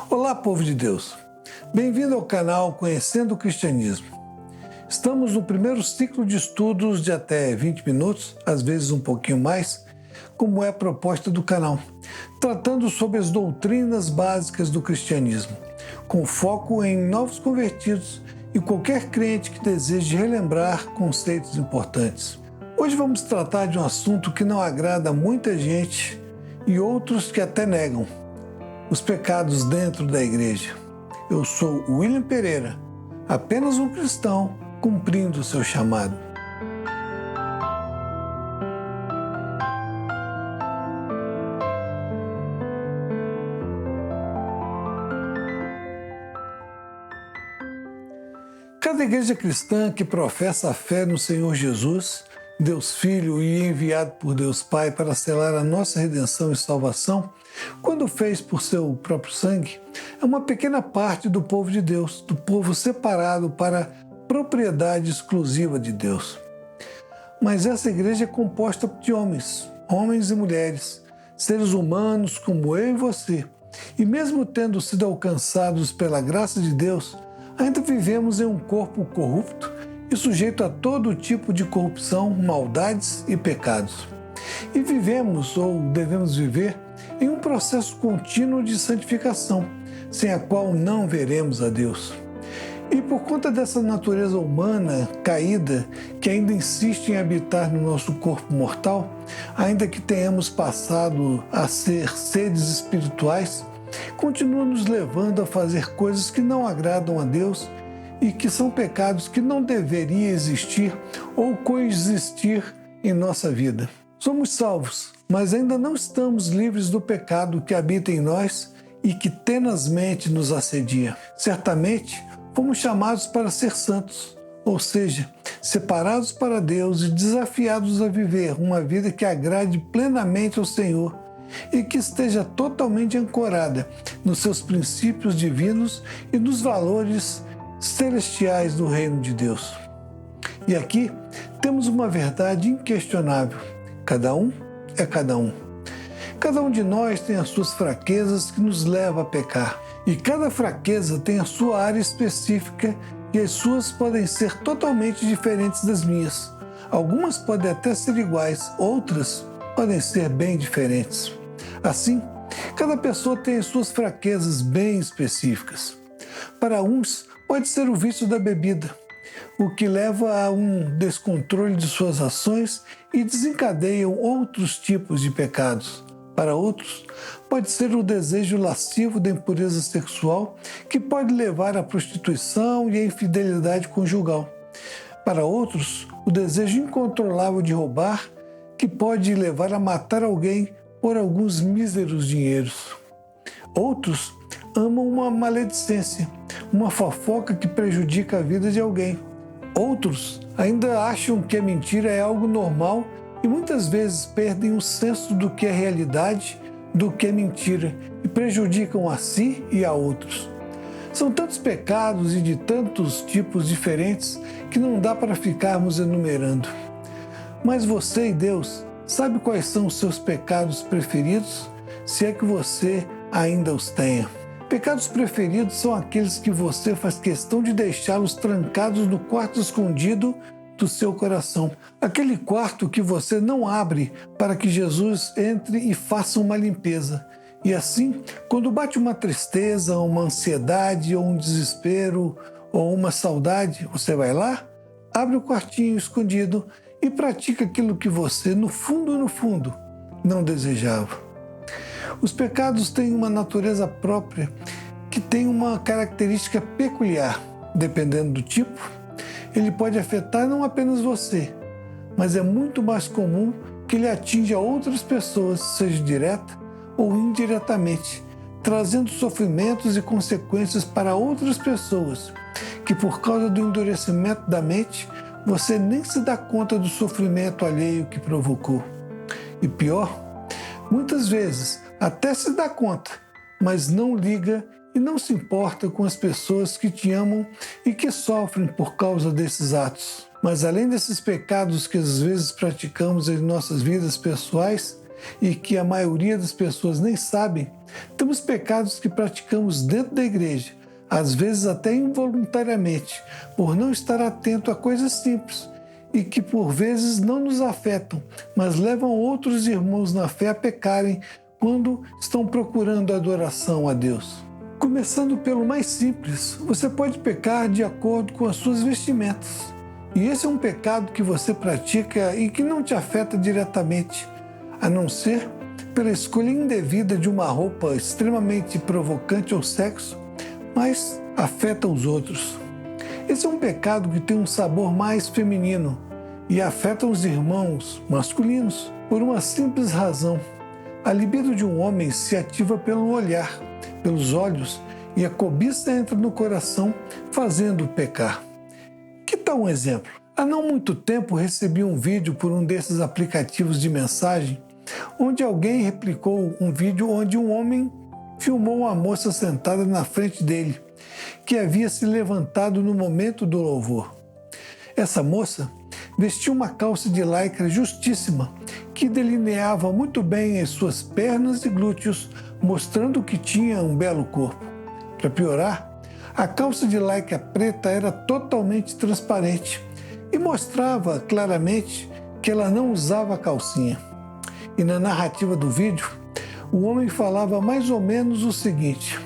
Olá, povo de Deus! Bem-vindo ao canal Conhecendo o Cristianismo. Estamos no primeiro ciclo de estudos de até 20 minutos, às vezes um pouquinho mais, como é a proposta do canal, tratando sobre as doutrinas básicas do cristianismo, com foco em novos convertidos e qualquer crente que deseje relembrar conceitos importantes. Hoje vamos tratar de um assunto que não agrada a muita gente e outros que até negam: os pecados dentro da igreja. Eu sou William Pereira, apenas um cristão cumprindo o seu chamado. Cada igreja cristã que professa a fé no Senhor Jesus, Deus Filho e enviado por Deus Pai para selar a nossa redenção e salvação, quando fez por seu próprio sangue, é uma pequena parte do povo de Deus, do povo separado para propriedade exclusiva de Deus. Mas essa igreja é composta de homens e mulheres, seres humanos como eu e você, e mesmo tendo sido alcançados pela graça de Deus, ainda vivemos em um corpo corrupto e sujeito a todo tipo de corrupção, maldades e pecados. E vivemos, ou devemos viver, em um processo contínuo de santificação, sem a qual não veremos a Deus. E por conta dessa natureza humana caída, que ainda insiste em habitar no nosso corpo mortal, ainda que tenhamos passado a ser seres espirituais, continua nos levando a fazer coisas que não agradam a Deus e que são pecados que não deveriam existir ou coexistir em nossa vida. Somos salvos, mas ainda não estamos livres do pecado que habita em nós e que tenazmente nos assedia. Certamente, fomos chamados para ser santos, ou seja, separados para Deus e desafiados a viver uma vida que agrade plenamente ao Senhor e que esteja totalmente ancorada nos seus princípios divinos e nos valores celestiais do reino de Deus. E aqui temos uma verdade inquestionável: cada um é cada um. Cada um de nós tem as suas fraquezas que nos levam a pecar. E cada fraqueza tem a sua área específica e as suas podem ser totalmente diferentes das minhas. Algumas podem até ser iguais, outras podem ser bem diferentes. Assim, cada pessoa tem as suas fraquezas bem específicas. Para uns, pode ser o vício da bebida, o que leva a um descontrole de suas ações e desencadeiam outros tipos de pecados. Para outros, pode ser o desejo lascivo da impureza sexual, que pode levar à prostituição e à infidelidade conjugal. Para outros, o desejo incontrolável de roubar, que pode levar a matar alguém por alguns míseros dinheiros. Outros amam uma maledicência, uma fofoca que prejudica a vida de alguém. Outros ainda acham que a mentira é algo normal e muitas vezes perdem o senso do que é realidade, do que é mentira, e prejudicam a si e a outros. São tantos pecados e de tantos tipos diferentes que não dá para ficarmos enumerando. Mas você e Deus sabe quais são os seus pecados preferidos, se é que você ainda os tenha. Pecados preferidos são aqueles que você faz questão de deixá-los trancados no quarto escondido do seu coração. Aquele quarto que você não abre para que Jesus entre e faça uma limpeza. E assim, quando bate uma tristeza, uma ansiedade, ou um desespero, ou uma saudade, você vai lá, abre o quartinho escondido e pratica aquilo que você, no fundo, não desejava. Os pecados têm uma natureza própria que tem uma característica peculiar. Dependendo do tipo, ele pode afetar não apenas você, mas é muito mais comum que ele atinja outras pessoas, seja direta ou indiretamente, trazendo sofrimentos e consequências para outras pessoas, que por causa do endurecimento da mente, você nem se dá conta do sofrimento alheio que provocou. E pior, muitas vezes até se dá conta, mas não liga e não se importa com as pessoas que te amam e que sofrem por causa desses atos. Mas além desses pecados que às vezes praticamos em nossas vidas pessoais, e que a maioria das pessoas nem sabem, temos pecados que praticamos dentro da igreja, às vezes até involuntariamente, por não estar atento a coisas simples e que por vezes não nos afetam, mas levam outros irmãos na fé a pecarem quando estão procurando adoração a Deus. Começando pelo mais simples, você pode pecar de acordo com as suas vestimentas. E esse é um pecado que você pratica e que não te afeta diretamente, a não ser pela escolha indevida de uma roupa extremamente provocante ao sexo, mas afeta os outros. Esse é um pecado que tem um sabor mais feminino e afeta os irmãos masculinos por uma simples razão. A libido de um homem se ativa pelo olhar, pelos olhos, e a cobiça entra no coração, fazendo-o pecar. Que tal um exemplo? Há não muito tempo recebi um vídeo por um desses aplicativos de mensagem, onde alguém replicou um vídeo onde um homem filmou uma moça sentada na frente dele, que havia se levantado no momento do louvor. Essa moça vestia uma calça de lycra justíssima, que delineava muito bem as suas pernas e glúteos, mostrando que tinha um belo corpo. Para piorar, a calça de lycra preta era totalmente transparente e mostrava claramente que ela não usava calcinha. E na narrativa do vídeo, o homem falava mais ou menos o seguinte: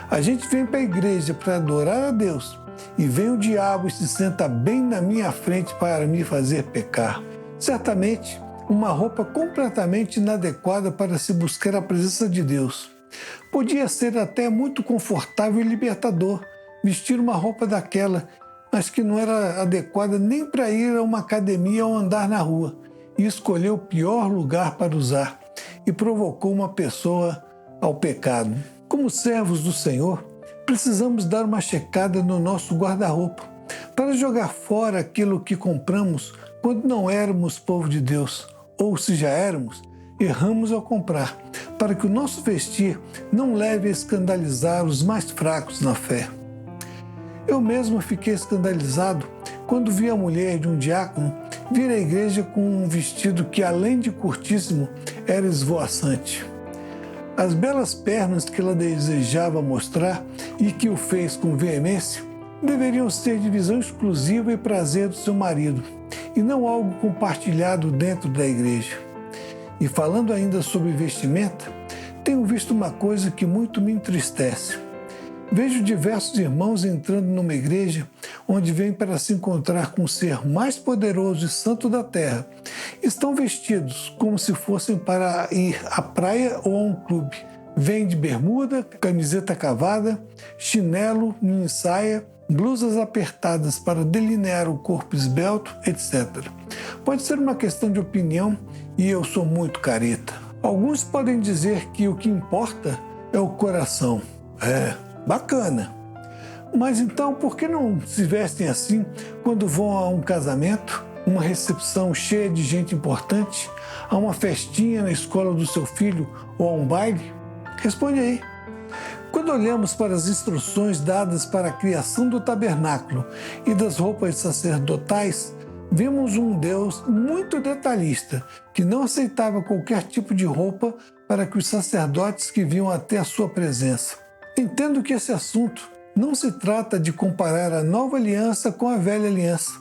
a gente vem para a igreja para adorar a Deus e vem o diabo e se senta bem na minha frente para me fazer pecar. Certamente, uma roupa completamente inadequada para se buscar a presença de Deus. Podia ser até muito confortável e libertador vestir uma roupa daquela, mas que não era adequada nem para ir a uma academia ou andar na rua, e escolheu o pior lugar para usar e provocou uma pessoa ao pecado. Como servos do Senhor, precisamos dar uma checada no nosso guarda-roupa para jogar fora aquilo que compramos quando não éramos povo de Deus, ou se já éramos, erramos ao comprar, para que o nosso vestir não leve a escandalizar os mais fracos na fé. Eu mesmo fiquei escandalizado quando vi a mulher de um diácono vir à igreja com um vestido que, além de curtíssimo, era esvoaçante. As belas pernas que ela desejava mostrar e que o fez com veemência deveriam ser de visão exclusiva e prazer do seu marido, e não algo compartilhado dentro da igreja. E falando ainda sobre vestimenta, tenho visto uma coisa que muito me entristece. Vejo diversos irmãos entrando numa igreja onde vêm para se encontrar com o ser mais poderoso e santo da terra. Estão vestidos como se fossem para ir à praia ou a um clube. Vêm de bermuda, camiseta cavada, chinelo, mini saia, blusas apertadas para delinear o corpo esbelto, etc. Pode ser uma questão de opinião e eu sou muito careta. Alguns podem dizer que o que importa é o coração. Bacana. Mas então, por que não se vestem assim quando vão a um casamento, uma recepção cheia de gente importante, a uma festinha na escola do seu filho ou a um baile? Responde aí. Quando olhamos para as instruções dadas para a criação do tabernáculo e das roupas sacerdotais, vemos um Deus muito detalhista, que não aceitava qualquer tipo de roupa para que os sacerdotes que vinham até a sua presença. Entendo que esse assunto não se trata de comparar a nova aliança com a velha aliança,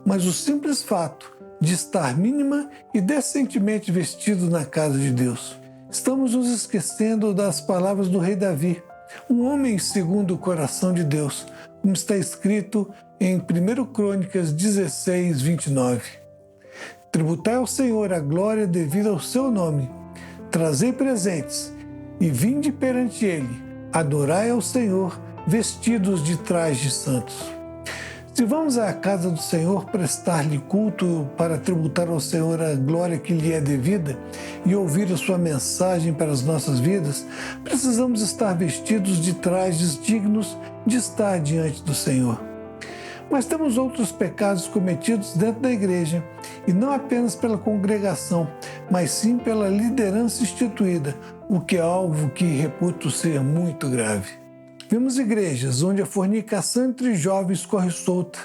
mas o simples fato de estar mínima e decentemente vestido na casa de Deus. Estamos nos esquecendo das palavras do rei Davi, um homem segundo o coração de Deus, como está escrito em 1 Crônicas 16, 29. Tributai ao Senhor a glória devida ao seu nome, trazei presentes e vinde perante ele, adorai ao Senhor, vestidos de trajes santos. Se vamos à casa do Senhor prestar-lhe culto para tributar ao Senhor a glória que lhe é devida e ouvir a sua mensagem para as nossas vidas, precisamos estar vestidos de trajes dignos de estar diante do Senhor. Mas temos outros pecados cometidos dentro da igreja, e não apenas pela congregação, mas sim pela liderança instituída, o que é algo que reputo ser muito grave. Vemos igrejas onde a fornicação entre jovens corre solta,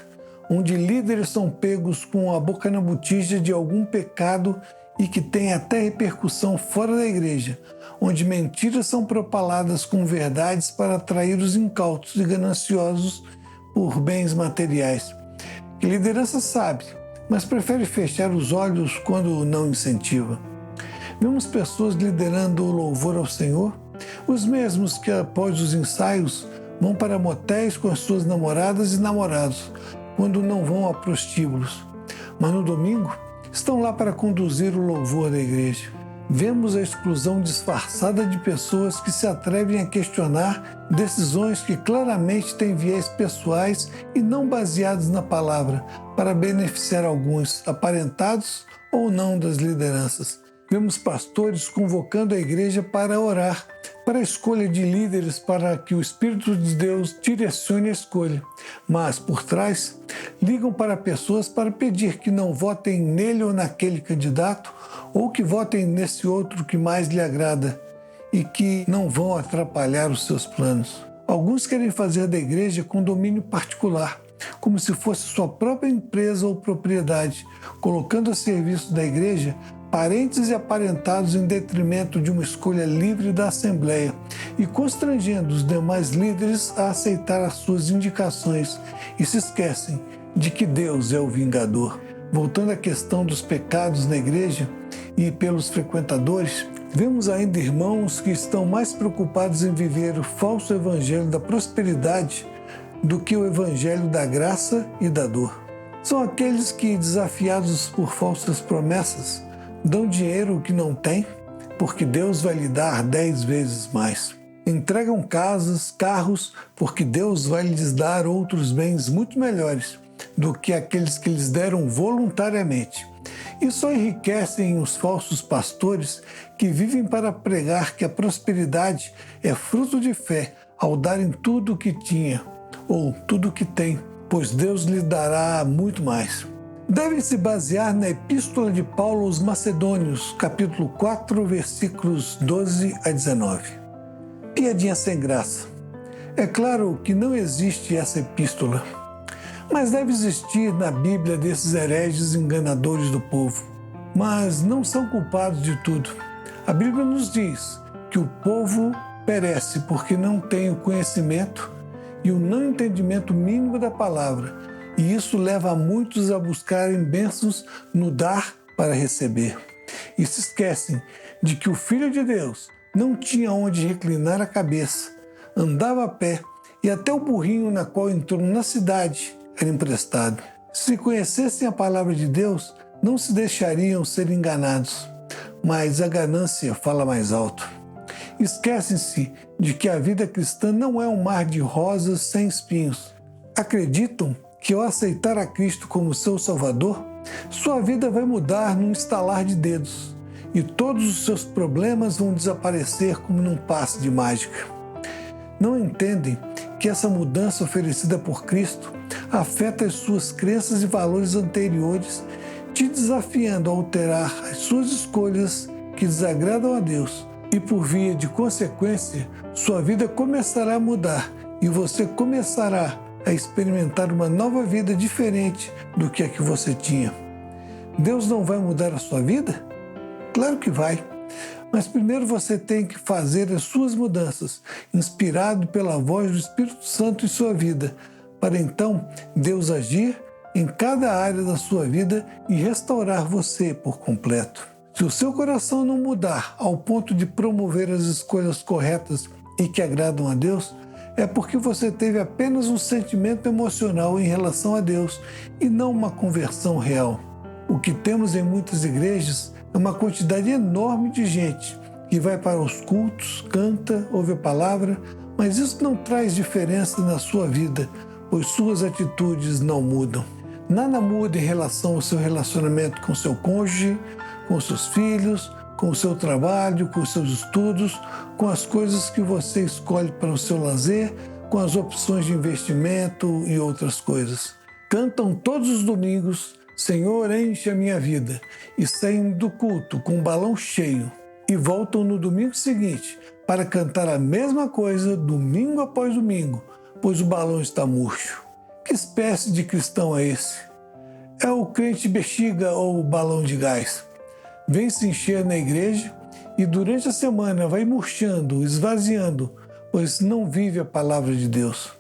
onde líderes são pegos com a boca na botija de algum pecado e que tem até repercussão fora da igreja, onde mentiras são propaladas com verdades para atrair os incautos e gananciosos por bens materiais. Que liderança sabe, mas prefere fechar os olhos quando não incentiva. Vemos pessoas liderando o louvor ao Senhor, os mesmos que após os ensaios vão para motéis com as suas namoradas e namorados, quando não vão a prostíbulos. Mas no domingo, estão lá para conduzir o louvor da igreja. Vemos a exclusão disfarçada de pessoas que se atrevem a questionar decisões que claramente têm viés pessoais e não baseados na palavra, para beneficiar alguns, aparentados ou não das lideranças. Vemos pastores convocando a igreja para orar, para a escolha de líderes, para que o Espírito de Deus direcione a escolha. Mas, por trás, ligam para pessoas para pedir que não votem nele ou naquele candidato, ou que votem nesse outro que mais lhe agrada, e que não vão atrapalhar os seus planos. Alguns querem fazer da igreja com domínio particular, como se fosse sua própria empresa ou propriedade, colocando a serviço da igreja parentes e aparentados em detrimento de uma escolha livre da Assembleia e constrangendo os demais líderes a aceitar as suas indicações e se esquecem de que Deus é o vingador. Voltando à questão dos pecados na igreja e pelos frequentadores, vemos ainda irmãos que estão mais preocupados em viver o falso evangelho da prosperidade do que o evangelho da graça e da dor. São aqueles que, desafiados por falsas promessas, dão dinheiro que não têm, porque Deus vai lhe dar 10 vezes mais. Entregam casas, carros, porque Deus vai lhes dar outros bens muito melhores do que aqueles que lhes deram voluntariamente. E só enriquecem os falsos pastores que vivem para pregar que a prosperidade é fruto de fé ao darem tudo o que tinha, ou tudo o que tem, pois Deus lhe dará muito mais. Devem se basear na Epístola de Paulo aos Macedônios, capítulo 4, versículos 12 a 19. Piadinha sem graça. É claro que não existe essa epístola, mas deve existir na Bíblia desses hereges enganadores do povo. Mas não são culpados de tudo. A Bíblia nos diz que o povo perece porque não tem o conhecimento e o não entendimento mínimo da palavra, e isso leva muitos a buscarem bênçãos no dar para receber. E se esquecem de que o Filho de Deus não tinha onde reclinar a cabeça, andava a pé e até o burrinho na qual entrou na cidade era emprestado. Se conhecessem a palavra de Deus, não se deixariam ser enganados, mas a ganância fala mais alto. Esquecem-se de que a vida cristã não é um mar de rosas sem espinhos. Acreditam que ao aceitar a Cristo como seu Salvador, sua vida vai mudar num estalar de dedos e todos os seus problemas vão desaparecer como num passe de mágica. Não entendem que essa mudança oferecida por Cristo afeta as suas crenças e valores anteriores, te desafiando a alterar as suas escolhas que desagradam a Deus, e por via de consequência, sua vida começará a mudar e você começará a experimentar uma nova vida diferente do que a que você tinha. Deus não vai mudar a sua vida? Claro que vai. Mas primeiro você tem que fazer as suas mudanças, inspirado pela voz do Espírito Santo em sua vida, para então Deus agir em cada área da sua vida e restaurar você por completo. Se o seu coração não mudar ao ponto de promover as escolhas corretas e que agradam a Deus, é porque você teve apenas um sentimento emocional em relação a Deus e não uma conversão real. O que temos em muitas igrejas é uma quantidade enorme de gente que vai para os cultos, canta, ouve a palavra, mas isso não traz diferença na sua vida, pois suas atitudes não mudam. Nada muda em relação ao seu relacionamento com seu cônjuge, com seus filhos, com o seu trabalho, com os seus estudos, com as coisas que você escolhe para o seu lazer, com as opções de investimento e outras coisas. Cantam todos os domingos, Senhor, enche a minha vida, e saem do culto com um balão cheio, e voltam no domingo seguinte para cantar a mesma coisa domingo após domingo, pois o balão está murcho. Que espécie de cristão é esse? É o crente bexiga ou o balão de gás? vem se encher na igreja e durante a semana vai murchando, esvaziando, pois não vive a palavra de Deus.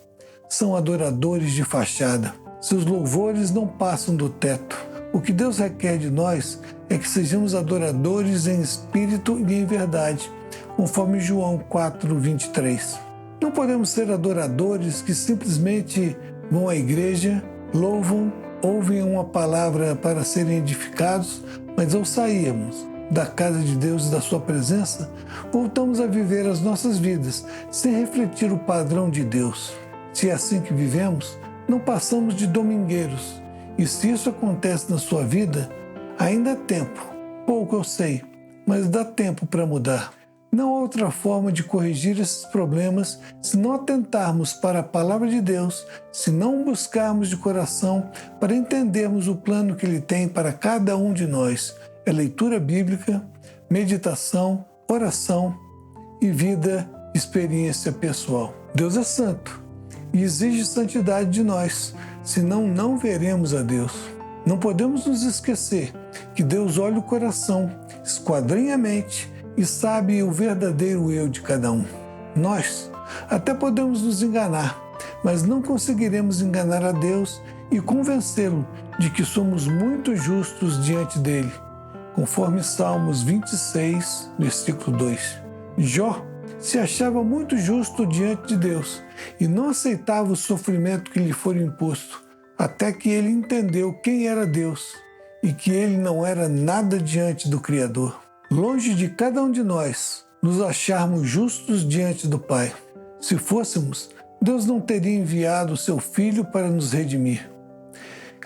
São adoradores de fachada. Seus louvores não passam do teto. O que Deus requer de nós é que sejamos adoradores em espírito e em verdade, conforme João 4:23. Não podemos ser adoradores que simplesmente vão à igreja, louvam, ouvem uma palavra para serem edificados, mas ao sairmos da casa de Deus e da sua presença, voltamos a viver as nossas vidas sem refletir o padrão de Deus. Se é assim que vivemos, não passamos de domingueiros. E se isso acontece na sua vida, ainda há tempo. Pouco eu sei, mas dá tempo para mudar. Não há outra forma de corrigir esses problemas se não atentarmos para a palavra de Deus, se não buscarmos de coração para entendermos o plano que Ele tem para cada um de nós. É leitura bíblica, meditação, oração e vida, experiência pessoal. Deus é santo e exige santidade de nós, senão não veremos a Deus. Não podemos nos esquecer que Deus olha o coração, esquadrinha a mente e sabe o verdadeiro eu de cada um. Nós até podemos nos enganar, mas não conseguiremos enganar a Deus e convencê-lo de que somos muito justos diante dele, conforme Salmos 26, versículo 2. Jó se achava muito justo diante de Deus e não aceitava o sofrimento que lhe foi imposto, até que ele entendeu quem era Deus e que ele não era nada diante do Criador. Longe de cada um de nós nos acharmos justos diante do Pai. Se fôssemos, Deus não teria enviado o seu Filho para nos redimir.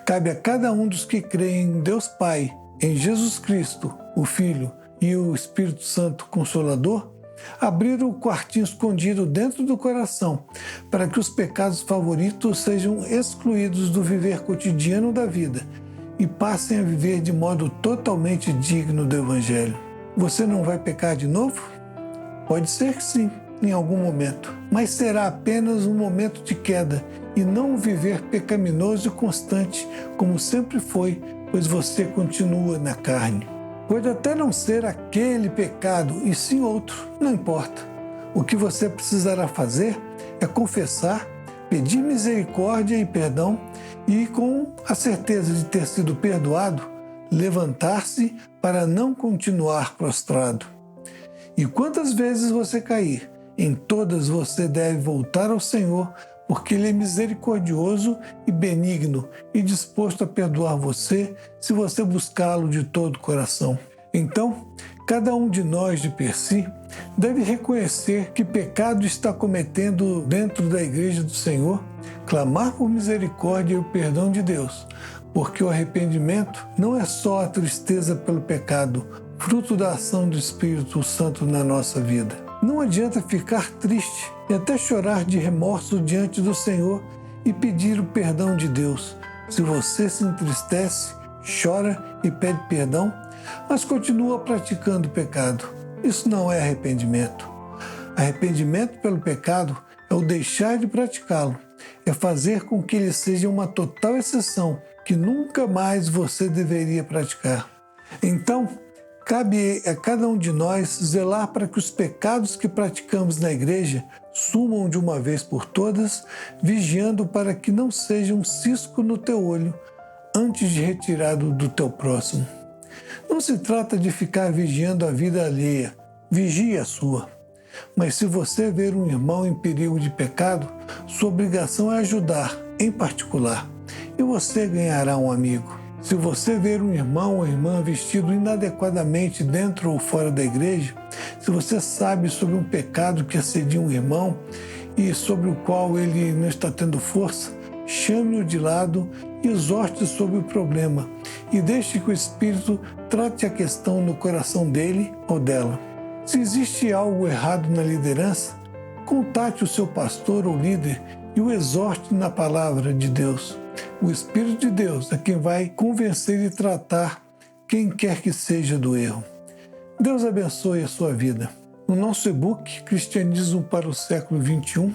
Cabe a cada um dos que creem em Deus Pai, em Jesus Cristo, o Filho, e o Espírito Santo Consolador, abrir o quartinho escondido dentro do coração para que os pecados favoritos sejam excluídos do viver cotidiano da vida e passem a viver de modo totalmente digno do Evangelho. Você não vai pecar de novo? Pode ser que sim, em algum momento, mas será apenas um momento de queda e não um viver pecaminoso e constante como sempre foi, pois você continua na carne. Pode até não ser aquele pecado, e sim outro, não importa. O que você precisará fazer é confessar, pedir misericórdia e perdão e, com a certeza de ter sido perdoado, levantar-se para não continuar prostrado. E quantas vezes você cair, em todas você deve voltar ao Senhor, porque Ele é misericordioso e benigno e disposto a perdoar você se você buscá-lo de todo o coração. Então, cada um de nós de per si deve reconhecer que pecado está cometendo dentro da igreja do Senhor, clamar por misericórdia e o perdão de Deus, porque o arrependimento não é só a tristeza pelo pecado, fruto da ação do Espírito Santo na nossa vida. Não adianta ficar triste e até chorar de remorso diante do Senhor e pedir o perdão de Deus. Se você se entristece, chora e pede perdão, mas continua praticando o pecado, isso não é arrependimento. Arrependimento pelo pecado é o deixar de praticá-lo, é fazer com que ele seja uma total exceção que nunca mais você deveria praticar. Então, cabe a cada um de nós zelar para que os pecados que praticamos na igreja sumam de uma vez por todas, vigiando para que não seja um cisco no teu olho antes de retirado do teu próximo. Não se trata de ficar vigiando a vida alheia, vigie a sua. Mas se você ver um irmão em perigo de pecado, sua obrigação é ajudar, em particular, e você ganhará um amigo. Se você ver um irmão ou irmã vestido inadequadamente dentro ou fora da igreja, se você sabe sobre um pecado que assedia um irmão e sobre o qual ele não está tendo força, chame-o de lado e exorte sobre o problema e deixe que o Espírito trate a questão no coração dele ou dela. Se existe algo errado na liderança, contate o seu pastor ou líder e o exorte na palavra de Deus. O Espírito de Deus é quem vai convencer e tratar quem quer que seja do erro. Deus abençoe a sua vida. No nosso e-book Cristianismo para o século XXI,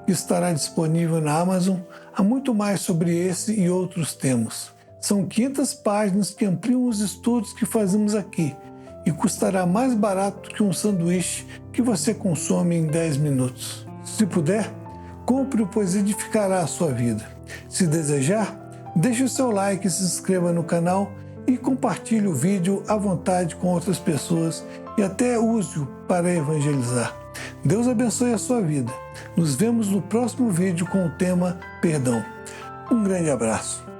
que estará disponível na Amazon, há muito mais sobre esse e outros temas. São 500 páginas que ampliam os estudos que fazemos aqui e custará mais barato que um sanduíche que você consome em 10 minutos. Se puder, compre-o, pois edificará a sua vida. Se desejar, deixe o seu like, se inscreva no canal e compartilhe o vídeo à vontade com outras pessoas e até use-o para evangelizar. Deus abençoe a sua vida. Nos vemos no próximo vídeo com o tema Perdão. Um grande abraço.